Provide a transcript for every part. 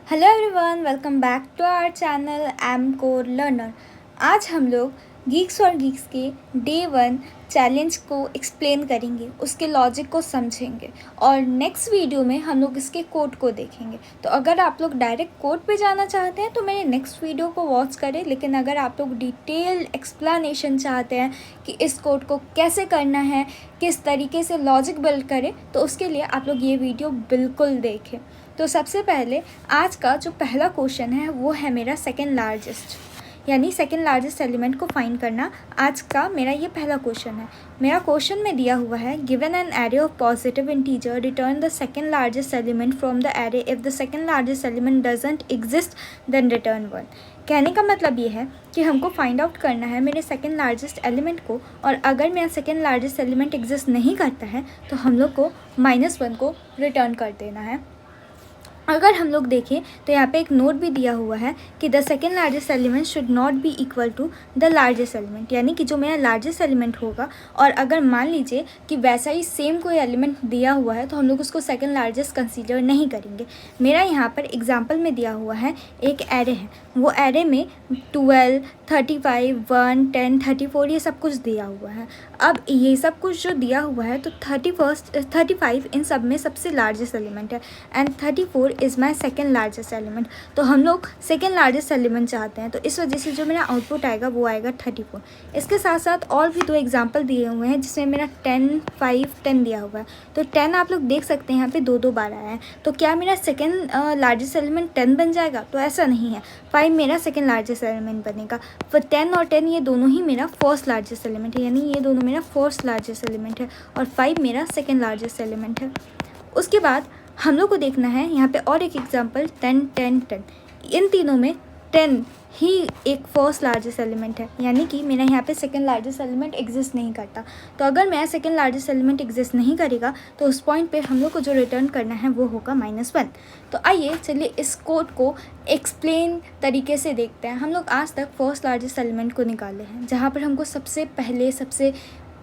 Hello everyone, welcome back to our channel M core learner. आज हम लोग Geeks और गीक्स के डे 1 चैलेंज को एक्सप्लेन करेंगे, उसके लॉजिक को समझेंगे और नेक्स्ट वीडियो में हम लोग इसके कोड को देखेंगे। तो अगर आप लोग डायरेक्ट कोड पे जाना चाहते हैं तो मेरे नेक्स्ट वीडियो को वॉच करें, लेकिन अगर आप लोग डिटेल एक्सप्लेनेशन चाहते हैं कि इस कोड को कैसे करना है, किस तरीके से लॉजिक बिल्ड करें, तो उसके लिए आप लोग ये वीडियो बिल्कुल देखें। तो सबसे पहले आज का जो पहला क्वेश्चन है वो है मेरा सेकेंड लार्जेस्ट, यानी सेकेंड लार्जेस्ट एलिमेंट को फाइंड करना। आज का मेरा ये पहला क्वेश्चन है। मेरा क्वेश्चन में दिया हुआ है given an array of positive integer return the second largest element from the array if the second largest element doesn't exist then return 1। कहने का मतलब ये है कि हमको फाइंड आउट करना है मेरे सेकेंड लार्जेस्ट एलिमेंट को, और अगर मेरा सेकेंड लार्जेस्ट एलिमेंट एग्जिस्ट नहीं करता है तो हम लोग को -1 को रिटर्न कर देना है। अगर हम लोग देखें तो यहाँ पे एक नोट भी दिया हुआ है कि the second largest element should not be equal to the largest element, यानी कि जो मेरा लार्जेस्ट एलिमेंट होगा और अगर मान लीजिए कि वैसा ही सेम कोई एलिमेंट दिया हुआ है तो हम लोग उसको सेकेंड लार्जेस्ट कंसीडर नहीं करेंगे। मेरा यहाँ पर एग्जांपल में दिया हुआ है एक एरे है, वो एरे में 12, 35, 1, 10, 34 ये सब कुछ दिया हुआ है। अब ये सब कुछ जो दिया हुआ है तो 35 इन सब में सबसे लार्जेस्ट एलिमेंट है and 34 is my second largest element. तो हम लोग सेकेंड लार्जेस्ट एलिमेंट चाहते हैं, तो इस वजह से जो मेरा आउटपुट आएगा वो आएगा 34। इसके साथ साथ और भी 2 एग्जाम्पल दिए हुए हैं जिसमें मेरा 10, 5, 10 दिया हुआ है। तो 10 आप लोग देख सकते हैं यहाँ पे 2 2 बार आया है, तो क्या मेरा सेकेंड लार्जेस्ट एलिमेंट 10 बन जाएगा? तो ऐसा नहीं है, 5 मेरा सेकेंड लार्जेस्ट एलिमेंट बनेगा। फिर 10 और 10 ये दोनों ही मेरा फर्स्ट लार्जेस्ट एलिमेंट है, यानी ये दोनों मेरा फर्स्ट लार्जेस्ट एलिमेंट है और 5 मेरा सेकेंड लार्जेस्ट एलिमेंट है। उसके बाद हम लोग को देखना है यहाँ पे और एक एग्जांपल 10, 10, 10। इन तीनों में 10 ही एक फर्स्ट लार्जेस्ट एलिमेंट है, यानी कि मेरा यहाँ पे सेकेंड लार्जेस्ट एलिमेंट एग्जिस्ट नहीं करता। तो अगर मेरा सेकेंड लार्जेस्ट एलिमेंट एग्जिस्ट नहीं करेगा तो उस पॉइंट पे हम लोग को जो रिटर्न करना है वो होगा -1। तो आइए चलिए इस कोड को एक्सप्लेन तरीके से देखते हैं। हम लोग आज तक फर्स्ट लार्जेस्ट एलिमेंट को निकाले हैं, जहाँ पर हमको सबसे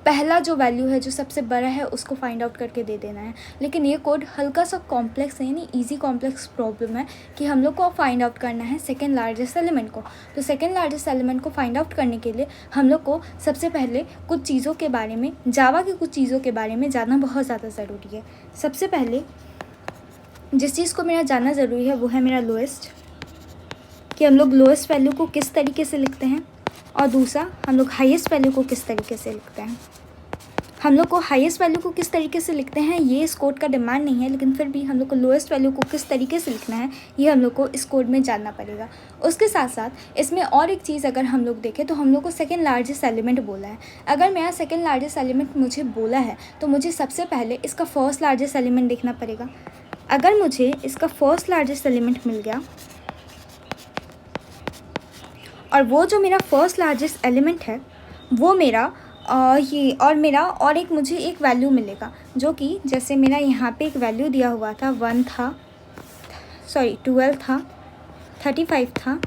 पहला जो वैल्यू है, जो सबसे बड़ा है, उसको फाइंड आउट करके दे देना है। लेकिन ये कोड हल्का सा कॉम्प्लेक्स है, यानी इजी कॉम्प्लेक्स प्रॉब्लम है कि हम लोग को फाइंड आउट करना है सेकेंड लार्जेस्ट एलिमेंट को। तो सेकेंड लार्जेस्ट एलिमेंट को फाइंड आउट करने के लिए हम लोग को सबसे पहले कुछ चीज़ों के बारे में, जावा की कुछ चीज़ों के बारे में जानना बहुत ज़्यादा ज़रूरी है। सबसे पहले जिस चीज़ को मेरा जानना ज़रूरी है वो है मेरा लोएस्ट, कि हम लोग लोएस्ट वैल्यू को किस तरीके से लिखते हैं, और दूसरा हम लोग हाईएस्ट वैल्यू को किस तरीके से लिखते हैं। हम लोग को हाईएस्ट वैल्यू को किस तरीके से लिखते हैं ये इस कोड का डिमांड नहीं है, लेकिन फिर भी हम लोग को लोएस्ट वैल्यू को किस तरीके से लिखना है ये हम लोग को इस कोड में जानना पड़ेगा। उसके साथ साथ इसमें और एक चीज़ अगर हम लोग देखें तो हम लोग को सेकेंड लार्जेस्ट एलिमेंट बोला है। अगर मेरा सेकेंड लार्जेस्ट एलिमेंट मुझे बोला है तो मुझे सबसे पहले इसका फर्स्ट लार्जेस्ट एलिमेंट देखना पड़ेगा। अगर मुझे इसका फर्स्ट लार्जेस्ट एलिमेंट मिल गया और वो जो मेरा फर्स्ट लार्जेस्ट एलिमेंट है वो मेरा और एक मुझे एक वैल्यू मिलेगा, जो कि जैसे मेरा यहाँ पे एक वैल्यू दिया हुआ था 12 था, 35 था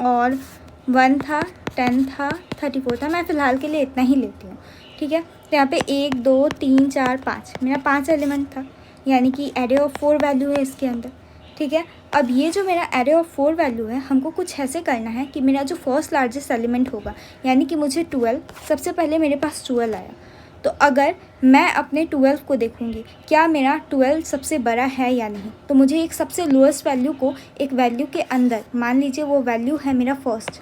और 1 था, 10 था, 34 था। मैं फ़िलहाल के लिए इतना ही लेती हूँ, ठीक है। तो यहाँ पे 1, 2, 3, 4, 5 मेरा 5 एलिमेंट था, यानी कि एरे ऑफ 4 वैल्यू है इसके अंदर, ठीक है। अब ये जो मेरा एरे ऑफ 4 वैल्यू है, हमको कुछ ऐसे करना है कि मेरा जो फर्स्ट लार्जेस्ट एलिमेंट होगा, यानी कि मुझे 12, सबसे पहले मेरे पास 12 आया, तो अगर मैं अपने 12 को देखूँगी क्या मेरा 12 सबसे बड़ा है या नहीं, तो मुझे एक सबसे लोएस्ट वैल्यू को एक वैल्यू के अंदर, मान लीजिए वो वैल्यू है मेरा फर्स्ट,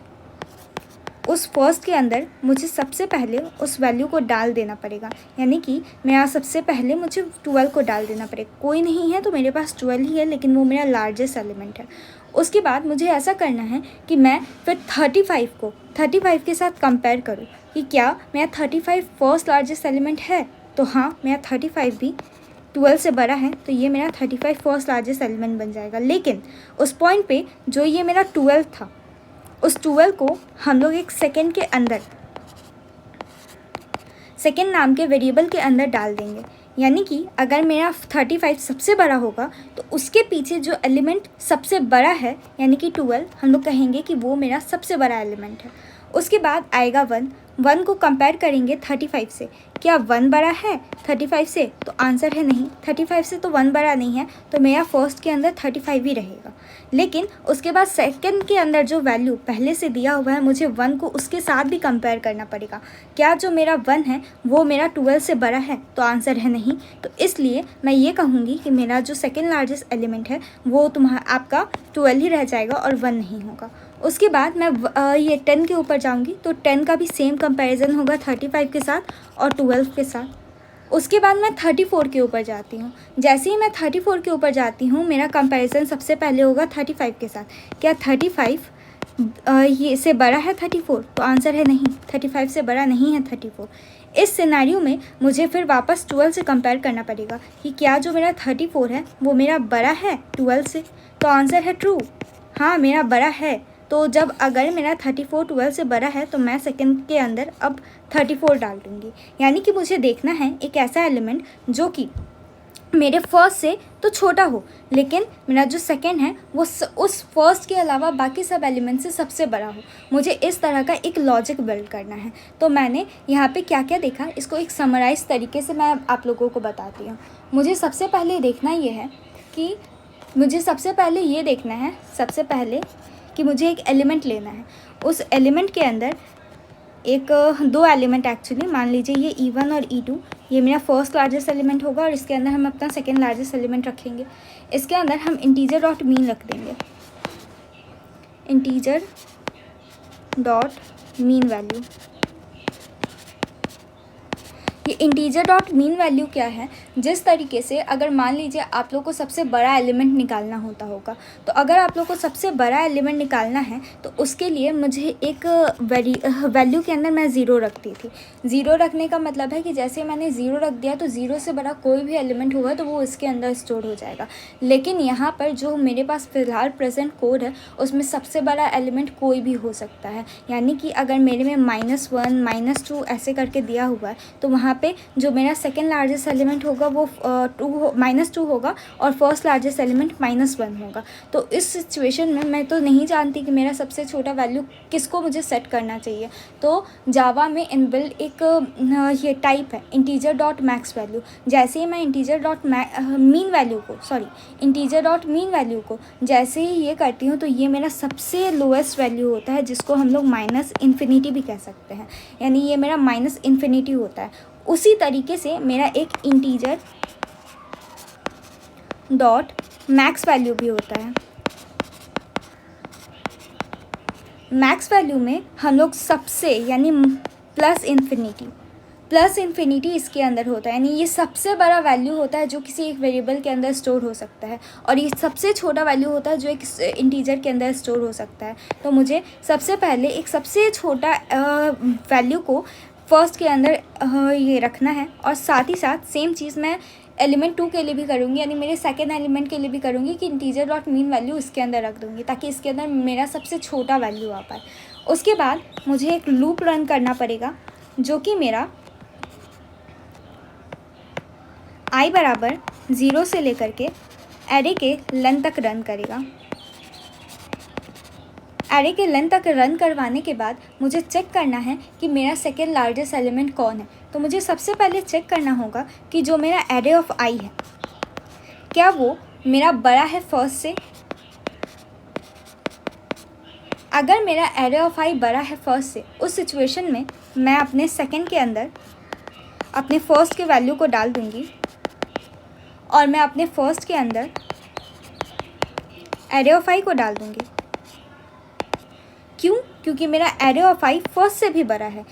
उस फर्स्ट के अंदर मुझे सबसे पहले उस वैल्यू को डाल देना पड़ेगा, यानी कि मेरा सबसे पहले मुझे 12 को डाल देना पड़ेगा। कोई नहीं है तो मेरे पास 12 ही है, लेकिन वो मेरा लार्जेस्ट एलिमेंट है। उसके बाद मुझे ऐसा करना है कि मैं फिर 35 को 35 के साथ कंपेयर करूँ कि क्या मेरा 35 फर्स्ट लार्जेस्ट एलिमेंट है। तो हाँ, मेरा 35 भी 12 से बड़ा है, तो ये मेरा 35 फर्स्ट लार्जेस्ट एलिमेंट बन जाएगा। लेकिन उस पॉइंट पे जो ये मेरा 12 था, उस 12 को हम लोग एक सेकेंड के अंदर, सेकेंड नाम के वेरिएबल के अंदर डाल देंगे, यानी कि अगर मेरा 35 सबसे बड़ा होगा तो उसके पीछे जो एलिमेंट सबसे बड़ा है, यानी कि 12, हम लोग कहेंगे कि वो मेरा सबसे बड़ा एलिमेंट है। उसके बाद आएगा 1 को कंपेयर करेंगे 35 से। क्या 1 बड़ा है 35 से? तो आंसर है नहीं, 35 से तो 1 बड़ा नहीं है, तो मेरा फर्स्ट के अंदर 35 ही रहेगा। लेकिन उसके बाद सेकंड के अंदर जो वैल्यू पहले से दिया हुआ है, मुझे 1 को उसके साथ भी कंपेयर करना पड़ेगा। क्या जो मेरा 1 है वो मेरा 12 से बड़ा है? तो आंसर है नहीं। तो इसलिए मैं ये कहूँगी कि मेरा जो सेकेंड लार्जेस्ट एलिमेंट है वो आपका 12 ही रह जाएगा और 1 नहीं होगा। उसके बाद मैं ये 10 के ऊपर जाऊंगी, तो 10 का भी सेम कंपैरिजन होगा 35 के साथ और 12 के साथ। उसके बाद मैं 34 के ऊपर जाती हूँ। जैसे ही मैं 34 के ऊपर जाती हूँ, मेरा कंपैरिजन सबसे पहले होगा 35 के साथ। क्या 35 ये से बड़ा है 34? तो आंसर है नहीं, 35 से बड़ा नहीं है 34। इस सिनेरियो में मुझे फिर वापस 12 से कंपेयर करना पड़ेगा कि क्या जो मेरा 34 है वो मेरा बड़ा है 12 से? तो आंसर है ट्रू, हाँ मेरा बड़ा है। तो जब अगर मेरा 34 12 से बड़ा है तो मैं सेकंड के अंदर अब 34 डाल दूँगी। यानी कि मुझे देखना है एक ऐसा एलिमेंट जो कि मेरे फर्स्ट से तो छोटा हो, लेकिन मेरा जो सेकंड है वो उस फर्स्ट के अलावा बाकी सब एलिमेंट से सबसे बड़ा हो। मुझे इस तरह का एक लॉजिक बिल्ड करना है। तो मैंने यहाँ पे क्या क्या देखा, इसको एक समराइज तरीके से मैं आप लोगों को बताती हूँ। मुझे सबसे पहले देखना ये है कि मुझे एक एलिमेंट लेना है। उस एलिमेंट के अंदर दो एलिमेंट एक्चुअली, मान लीजिए ये E1 और E2, ये मेरा फर्स्ट लार्जेस्ट एलिमेंट होगा और इसके अंदर हम अपना सेकेंड लार्जेस्ट एलिमेंट रखेंगे। इसके अंदर हम इंटीजर डॉट मीन रख देंगे, इंटीजर डॉट मीन वैल्यू। ये इंटीजर डॉट मीन वैल्यू क्या है, जिस तरीके से अगर मान लीजिए आप लोग को सबसे बड़ा एलिमेंट निकालना होगा, तो अगर आप लोग को सबसे बड़ा एलिमेंट निकालना है तो उसके लिए मुझे एक वैल्यू के अंदर मैं ज़ीरो रखती थी। ज़ीरो रखने का मतलब है कि जैसे मैंने ज़ीरो रख दिया तो ज़ीरो से बड़ा कोई भी एलिमेंट होगा तो वो इसके अंदर स्टोर हो जाएगा। लेकिन यहाँ पर जो मेरे पास फ़िलहाल प्रेजेंट कोड है उसमें सबसे बड़ा एलिमेंट कोई भी हो सकता है। यानी कि अगर मेरे में -1 -2 ऐसे करके दिया हुआ है तो वहाँ पे जो मेरा सेकेंड लार्जेस्ट एलिमेंट होगा वो -2 होगा और फर्स्ट लार्जेस्ट एलिमेंट -1 होगा। तो इस सिचुएशन में मैं तो नहीं जानती कि मेरा सबसे छोटा वैल्यू किसको मुझे सेट करना चाहिए। तो जावा में इनबिल्ट एक ये टाइप है इंटीजर डॉट मैक्स वैल्यू। जैसे ही मैं इंटीजर डॉट मीन वैल्यू को जैसे ही ये करती हूँ तो ये मेरा सबसे लोएस्ट वैल्यू होता है, जिसको हम लोग -इन्फिनिटी भी कह सकते हैं। यानी ये मेरा -इन्फिनिटी होता है। उसी तरीके से मेरा एक इंटीजर डॉट मैक्स वैल्यू भी होता है। मैक्स वैल्यू में हम लोग सबसे यानी प्लस इन्फिनिटी इसके अंदर होता है। यानी ये सबसे बड़ा वैल्यू होता है जो किसी एक वेरिएबल के अंदर स्टोर हो सकता है, और ये सबसे छोटा वैल्यू होता है जो एक इंटीजर के अंदर स्टोर हो सकता है। तो मुझे सबसे पहले एक सबसे छोटा वैल्यू को फर्स्ट के अंदर ये रखना है, और साथ ही साथ सेम चीज़ मैं एलिमेंट 2 के लिए भी करूँगी, यानी मेरे सेकेंड एलिमेंट के लिए भी करूँगी कि इंटीजर डॉट मीन वैल्यू इसके अंदर रख दूँगी ताकि इसके अंदर मेरा सबसे छोटा वैल्यू आ पाए। उसके बाद मुझे एक लूप रन करना पड़ेगा जो कि मेरा i बराबर 0 से लेकर के एरे के लेंथ तक रन करेगा। एरे के लेंथ तक रन करवाने के बाद मुझे चेक करना है कि मेरा सेकेंड लार्जेस्ट एलिमेंट कौन है। तो मुझे सबसे पहले चेक करना होगा कि जो मेरा एरे ऑफ आई है क्या वो मेरा बड़ा है फर्स्ट से। अगर मेरा एरे ऑफ आई बड़ा है फर्स्ट से, उस सिचुएशन में मैं अपने सेकेंड के अंदर अपने फर्स्ट के वैल्यू को डाल दूँगी और मैं अपने फर्स्ट के अंदर एरे ऑफ आई को डाल दूँगी। क्यों? क्योंकि मेरा एरे ऑफ आई फर्स्ट से भी बड़ा है।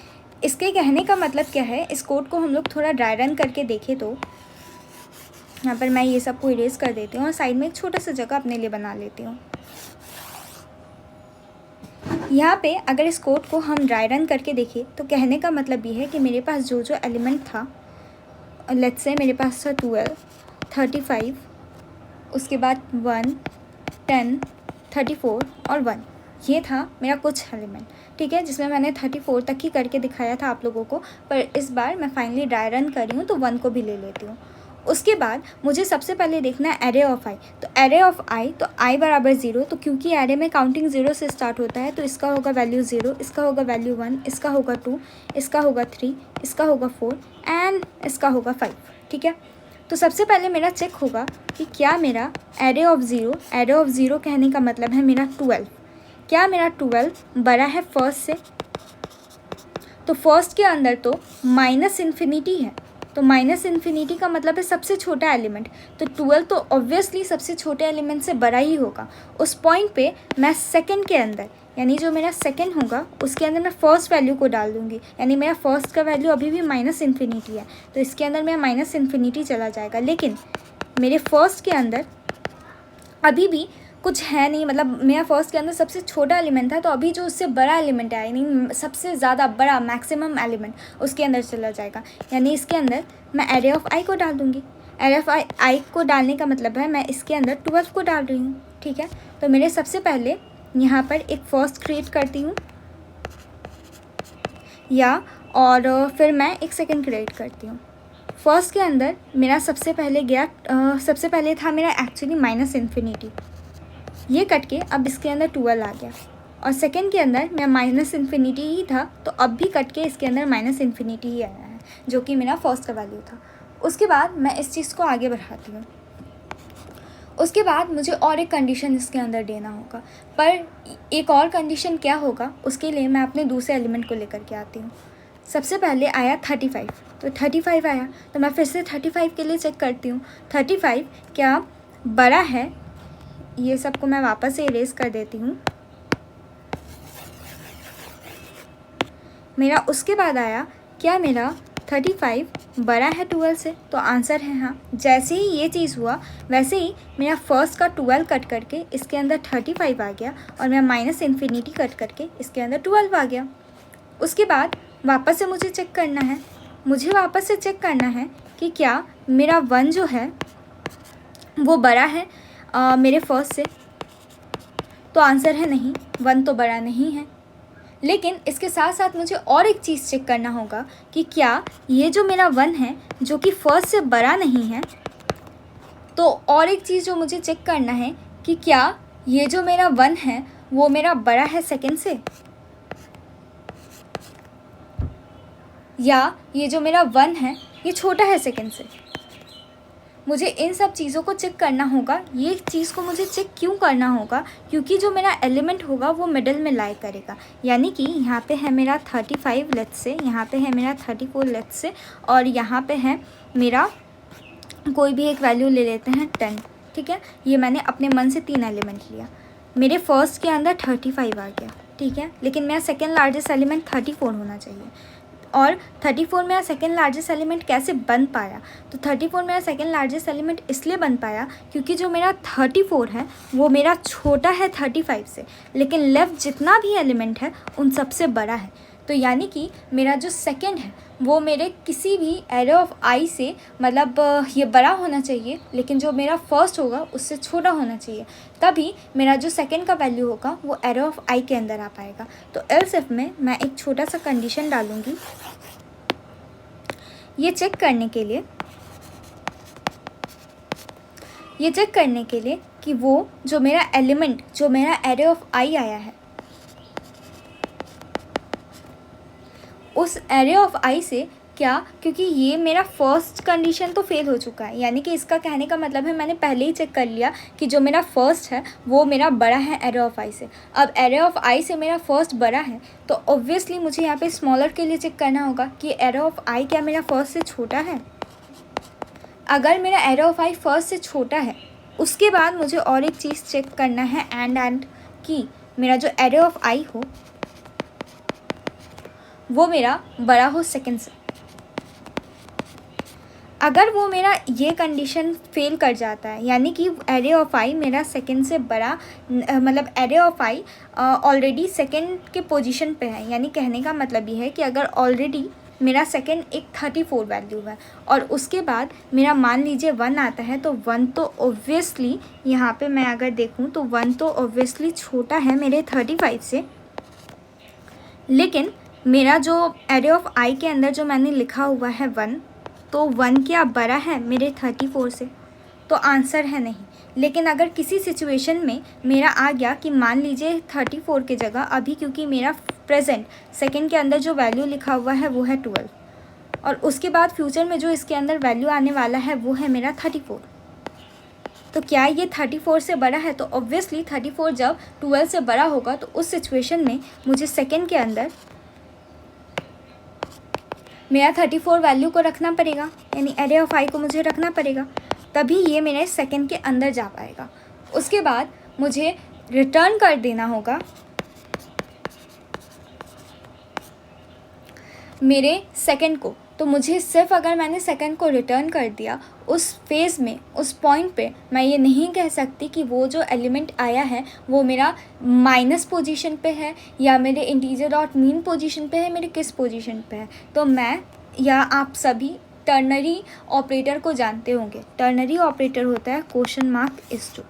इसके कहने का मतलब क्या है, इस कोड को हम लोग थोड़ा ड्राई रन करके देखें तो यहाँ पर मैं ये सब को इरेज कर देती हूँ और साइड में एक छोटा सा जगह अपने लिए बना लेती हूँ। यहाँ पे अगर इस कोड को हम ड्राई रन करके देखें तो कहने का मतलब ये है कि मेरे पास जो जो एलिमेंट था, लेट्स से मेरे पास था 12, 35, उसके बाद 1, 10, 34 और 1, ये था मेरा कुछ एलिमेंट। ठीक है, जिसमें मैंने 34 तक ही करके दिखाया था आप लोगों को, पर इस बार मैं फाइनली ड्राई रन कर रही हूँ तो 1 को भी ले लेती हूँ। उसके बाद मुझे सबसे पहले देखना है एरे ऑफ आई। तो एरे ऑफ आई, तो आई बराबर 0, तो क्योंकि एरे में काउंटिंग 0 से स्टार्ट होता है तो इसका होगा वैल्यू 0, इसका होगा वैल्यू 1, इसका होगा 2, इसका होगा 3, इसका होगा 4 एंड इसका होगा 5। ठीक है, तो सबसे पहले मेरा चेक होगा कि क्या मेरा एरे ऑफ 0 कहने का मतलब है मेरा 12, क्या मेरा 12 बड़ा है फर्स्ट से। तो फर्स्ट के अंदर तो माइनस इन्फिनिटी है, तो माइनस इन्फिनिटी का मतलब है सबसे छोटा एलिमेंट, तो 12 तो ऑब्वियसली सबसे छोटे एलिमेंट से बड़ा ही होगा। उस पॉइंट पे मैं सेकंड के अंदर, यानी जो मेरा सेकंड होगा उसके अंदर मैं फर्स्ट वैल्यू को डाल दूंगी, यानी मेरा फर्स्ट का वैल्यू अभी भी माइनस इन्फिनिटी है, तो इसके अंदर मेरा माइनस इन्फिनिटी चला जाएगा। लेकिन मेरे फर्स्ट के अंदर अभी भी कुछ है नहीं, मतलब मेरा फर्स्ट के अंदर सबसे छोटा एलिमेंट था, तो अभी जो उससे बड़ा एलिमेंट है, यानी सबसे ज़्यादा बड़ा मैक्सिमम एलिमेंट उसके अंदर चला जाएगा, यानी इसके अंदर मैं एरे ऑफ आई को डाल दूँगी। एरे ऑफ आई को डालने का मतलब है मैं इसके अंदर 12 को डाल रही हूँ। ठीक है, तो मेरे सबसे पहले यहाँ पर एक फर्स्ट क्रिएट करती हूँ और फिर मैं एक सेकेंड क्रिएट करती हूँ। फर्स्ट के अंदर मेरा सबसे पहले था मेरा एक्चुअली माइनस इन्फिनिटी, ये कट के अब इसके अंदर 12 आ गया, और सेकंड के अंदर मेरा माइनस इन्फिनिटी ही था, तो अब भी कट के इसके अंदर माइनस इन्फिनिटी ही आया है, जो कि मेरा फर्स्ट का वैल्यू था। उसके बाद मैं इस चीज़ को आगे बढ़ाती हूँ। उसके बाद मुझे और एक कंडीशन इसके अंदर देना होगा, पर एक और कंडीशन क्या होगा उसके लिए मैं अपने दूसरे एलिमेंट को लेकर के आती हूँ। सबसे पहले आया 35, तो 35 आया, तो मैं फिर से 35 के लिए चेक करती हूँ 35 क्या बड़ा है। ये सबको मैं वापस से इरेज कर देती हूँ। मेरा उसके बाद आया क्या मेरा 35 बड़ा है 12 से, तो आंसर है हाँ। जैसे ही ये चीज़ हुआ वैसे ही मेरा फर्स्ट का 12 कट करके इसके अंदर 35 आ गया, और मेरा माइनस इन्फिनिटी कट करके इसके अंदर 12 आ गया। उसके बाद वापस से मुझे चेक करना है कि क्या मेरा 1 जो है वो बड़ा है मेरे फर्स्ट से, तो आंसर है नहीं, 1 तो बड़ा नहीं है। लेकिन इसके साथ साथ मुझे और एक चीज़ चेक करना होगा कि क्या ये जो मेरा 1 है जो कि फर्स्ट से बड़ा नहीं है, तो और एक चीज़ जो मुझे चेक करना है कि क्या ये जो मेरा 1 है वो मेरा बड़ा है सेकंड से, या ये जो मेरा 1 है ये छोटा है सेकंड से। मुझे इन सब चीज़ों को चेक करना होगा। ये चीज़ को मुझे चेक क्यों करना होगा, क्योंकि जो मेरा एलिमेंट होगा वो मिडल में लाई करेगा, यानी कि यहाँ पे है मेरा 35 लेट्स से, यहाँ पे है मेरा 34 लेट्स से, और यहाँ पे है मेरा कोई भी एक वैल्यू ले लेते हैं 10। ठीक है, ये मैंने अपने मन से 3 एलिमेंट लिया। मेरे फर्स्ट के अंदर 35 आ गया, ठीक है, लेकिन मेरा सेकेंड लार्जेस्ट एलिमेंट 34 होना चाहिए। और 34 मेरा सेकेंड लार्जेस्ट एलिमेंट कैसे बन पाया, तो 34 मेरा सेकेंड लार्जेस्ट एलिमेंट इसलिए बन पाया क्योंकि जो मेरा 34 है वो मेरा छोटा है 35 से, लेकिन लेफ्ट जितना भी एलिमेंट है उन सबसे बड़ा है। तो यानी कि मेरा जो सेकेंड है वो मेरे किसी भी एरे ऑफ आई से मतलब ये बड़ा होना चाहिए, लेकिन जो मेरा फर्स्ट होगा उससे छोटा होना चाहिए, तभी मेरा जो सेकेंड का वैल्यू होगा वो एरे ऑफ आई के अंदर आ पाएगा। तो एल्स इफ में मैं एक छोटा सा कंडीशन डालूँगी ये चेक करने के लिए कि वो जो मेरा एलिमेंट जो मेरा एरे ऑफ आई आया है उस एरे ऑफ आई से क्या, क्योंकि ये मेरा फर्स्ट कंडीशन तो फेल हो चुका है, यानी कि इसका कहने का मतलब है मैंने पहले ही चेक कर लिया कि जो मेरा फर्स्ट है वो मेरा बड़ा है एरे ऑफ आई से। अब एरे ऑफ आई से मेरा फर्स्ट बड़ा है तो ऑब्वियसली मुझे यहाँ पे स्मॉलर के लिए चेक करना होगा कि एरे ऑफ आई क्या मेरा फर्स्ट से छोटा है। अगर मेरा एरे ऑफ आई फर्स्ट से छोटा है उसके बाद मुझे और एक चीज़ चेक करना है एंड कि मेरा जो एरे ऑफ आई हो वो मेरा बड़ा हो सेकंड से। अगर वो मेरा ये कंडीशन फेल कर जाता है, यानी कि एरे ऑफ आई मेरा सेकंड से बड़ा, मतलब array of I already second के पोजीशन पे है, यानी कहने का मतलब ये है कि अगर ऑलरेडी मेरा सेकंड एक 34 वैल्यू है और उसके बाद मेरा मान लीजिए 1 आता है, तो 1 तो ऑब्वियसली यहाँ पे मैं अगर देखूँ तो 1 तो ऑब्वियसली छोटा है मेरे 35 से। लेकिन मेरा जो एरे ऑफ आई के अंदर जो मैंने लिखा हुआ है 1, तो 1 क्या बड़ा है मेरे 34 से? तो आंसर है नहीं। लेकिन अगर किसी सिचुएशन में मेरा आ गया कि मान लीजिए 34 की जगह अभी, क्योंकि मेरा प्रेजेंट सेकंड के अंदर जो वैल्यू लिखा हुआ है वो है 12, और उसके बाद फ्यूचर में जो इसके अंदर वैल्यू आने वाला है वो है मेरा 34, तो क्या ये 34 से बड़ा है? तो ऑब्वियसली 34 जब 12 से बड़ा होगा तो उस सिचुएशन में मुझे सेकंड के अंदर मेरा 34 वैल्यू को रखना पड़ेगा, यानी एरे ऑफ आई को मुझे रखना पड़ेगा, तभी ये मेरे सेकंड के अंदर जा पाएगा। उसके बाद मुझे रिटर्न कर देना होगा मेरे सेकंड को। तो मुझे सिर्फ अगर मैंने सेकंड को रिटर्न कर दिया उस फेज़ में, उस पॉइंट पे, मैं ये नहीं कह सकती कि वो जो एलिमेंट आया है वो मेरा माइनस पोजीशन पे है या मेरे इंटीजर डॉट मीन पोजीशन पे है, मेरे किस पोजीशन पे है। तो मैं या आप सभी टर्नरी ऑपरेटर को जानते होंगे। टर्नरी ऑपरेटर होता है क्वेश्चन मार्क इज टू,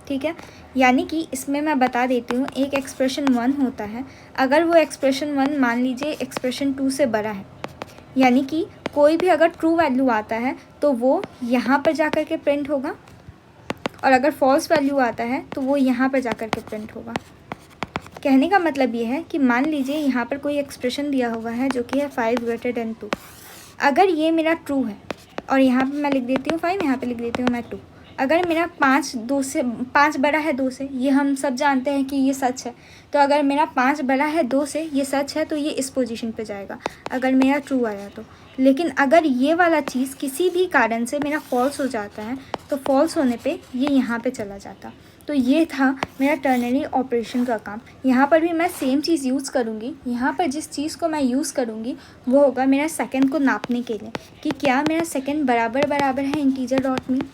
ठीक है। यानी कि इसमें मैं बता देती हूँ, एक एक्सप्रेशन 1 होता है, अगर वो एक्सप्रेशन 1 मान लीजिए एक्सप्रेशन 2 से बड़ा है, यानी कि कोई भी अगर ट्रू वैल्यू आता है तो वो यहाँ पर जा कर के प्रिंट होगा, और अगर फॉल्स वैल्यू आता है तो वो यहाँ पर जा कर के प्रिंट होगा। कहने का मतलब ये है कि मान लीजिए यहाँ पर कोई एक्सप्रेशन दिया हुआ है जो कि है 5 ग्रेटर देन 2। अगर ये मेरा ट्रू है और यहाँ पे मैं लिख देती हूँ 5, यहाँ पे लिख देती हूँ मैं 2। अगर मेरा 5 बड़ा है 2 से, ये हम सब जानते हैं कि ये सच है। तो अगर मेरा 5 बड़ा है 2 से, ये सच है, तो ये इस पोजीशन पे जाएगा अगर मेरा ट्रू आया तो। लेकिन अगर ये वाला चीज़ किसी भी कारण से मेरा फॉल्स हो जाता है तो फॉल्स होने पे ये यहाँ पे चला जाता। तो ये था मेरा टर्नरी ऑपरेशन का काम। यहाँ पर भी मैं सेम चीज़ यूज़ करूँगी। यहाँ पर जिस चीज़ को मैं यूज़ करूँगी वो होगा मेरा सेकंड को नापने के लिए कि क्या मेरा सेकंड बराबर है integer dot mean.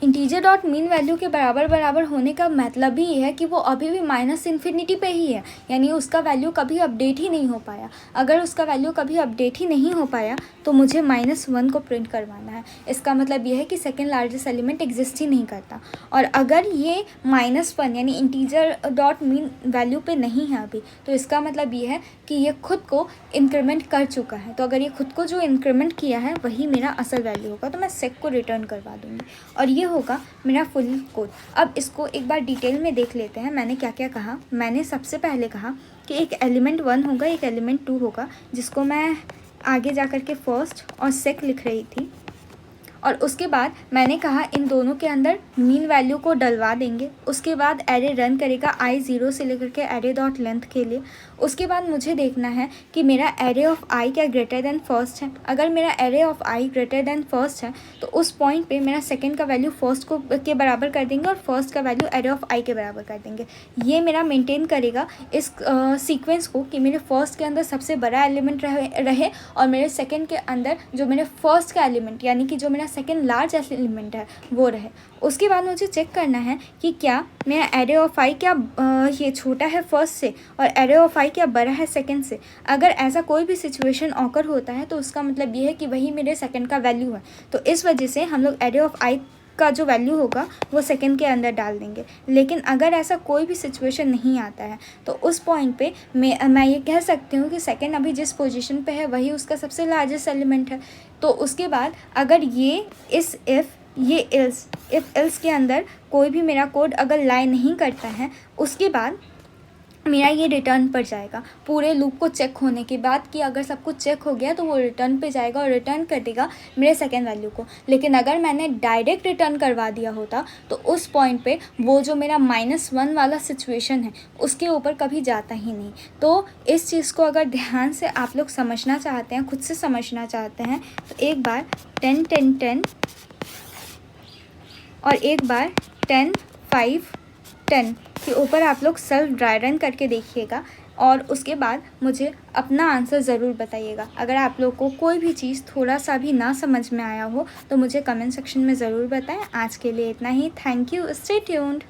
Integer dot mean value के बराबर होने का मतलब ही ये है कि वो अभी भी माइनस इन्फिनिटी पे ही है, यानी उसका वैल्यू कभी अपडेट ही नहीं हो पाया। अगर उसका वैल्यू कभी अपडेट ही नहीं हो पाया तो मुझे -1 को प्रिंट करवाना है। इसका मतलब ये है कि सेकेंड लार्जेस्ट एलिमेंट एग्जिस्ट ही नहीं करता। और अगर ये -1 यानी इंटीजर डॉट मीन वैल्यू पे नहीं है अभी, तो इसका मतलब ये है कि ये खुद को इंक्रीमेंट कर चुका है। तो अगर ये खुद को जो इंक्रीमेंट किया है वही मेरा असल वैल्यू होगा, तो मैं सेक को रिटर्न करवा दूँगी और ये होगा मेरा फुल कोड। अब इसको एक बार डिटेल में देख लेते हैं। मैंने क्या क्या कहा। मैंने सबसे पहले कहा कि एक एलिमेंट 1 होगा, एक एलिमेंट 2 होगा, जिसको मैं आगे जा कर के फर्स्ट और सेक लिख रही थी। और उसके बाद मैंने कहा इन दोनों के अंदर मीन वैल्यू को डलवा देंगे। उसके बाद एरे रन करेगा i 0 से लेकर के एरे डॉट लेंथ के लिए। उसके बाद मुझे देखना है कि मेरा एरे ऑफ i क्या ग्रेटर देन फर्स्ट है। अगर मेरा array of i greater than first है तो उस पॉइंट पे मेरा सेकंड का वैल्यू फर्स्ट को के बराबर कर देंगे और फर्स्ट का वैल्यू एरे ऑफ i के बराबर कर देंगे। ये मेरा मेंटेन करेगा इस सीक्वेंस को कि मेरे फर्स्ट के अंदर सबसे बड़ा एलिमेंट रहे और मेरे सेकेंड के अंदर जो मेरे फर्स्ट का एलिमेंट यानी कि जो मेरा सेकेंड लार्ज एलिमेंट है वो रहे। उसके बाद मुझे चेक करना है कि क्या मेरा एरे ऑफ i क्या ये छोटा है फर्स्ट से और एरे ऑफ i क्या बड़ा है सेकंड से। अगर ऐसा कोई भी सिचुएशन ऑकर होता है तो उसका मतलब ये है कि वही मेरे सेकंड का वैल्यू है। तो इस वजह से हम लोग एरे ऑफ i का जो वैल्यू होगा वो सेकंड के अंदर डाल देंगे। लेकिन अगर ऐसा कोई भी सिचुएशन नहीं आता है तो उस पॉइंट पे मैं ये कह सकती हूँ कि सेकंड अभी जिस पोजीशन पे है वही उसका सबसे लार्जेस्ट एलिमेंट है। तो उसके बाद अगर ये इस ये इफ़ एल्स के अंदर कोई भी मेरा कोड अगर लाई नहीं करता है, उसके बाद मेरा ये रिटर्न पर जाएगा। पूरे लूप को चेक होने के बाद कि अगर सब कुछ चेक हो गया तो वो रिटर्न पे जाएगा और रिटर्न कर देगा मेरे सेकेंड वैल्यू को। लेकिन अगर मैंने डायरेक्ट रिटर्न करवा दिया होता तो उस पॉइंट पे वो जो मेरा -1 वाला सिचुएशन है उसके ऊपर कभी जाता ही नहीं। तो इस चीज़ को अगर ध्यान से आप लोग समझना चाहते हैं, खुद से समझना चाहते हैं, तो एक बार 10 10 10 और एक बार 10 5 10 के ऊपर आप लोग सेल्फ ड्राई रन करके देखिएगा और उसके बाद मुझे अपना आंसर ज़रूर बताइएगा। अगर आप लोग को कोई भी चीज़ थोड़ा सा भी ना समझ में आया हो तो मुझे कमेंट सेक्शन में ज़रूर बताएं। आज के लिए इतना ही। Thank you. Stay tuned.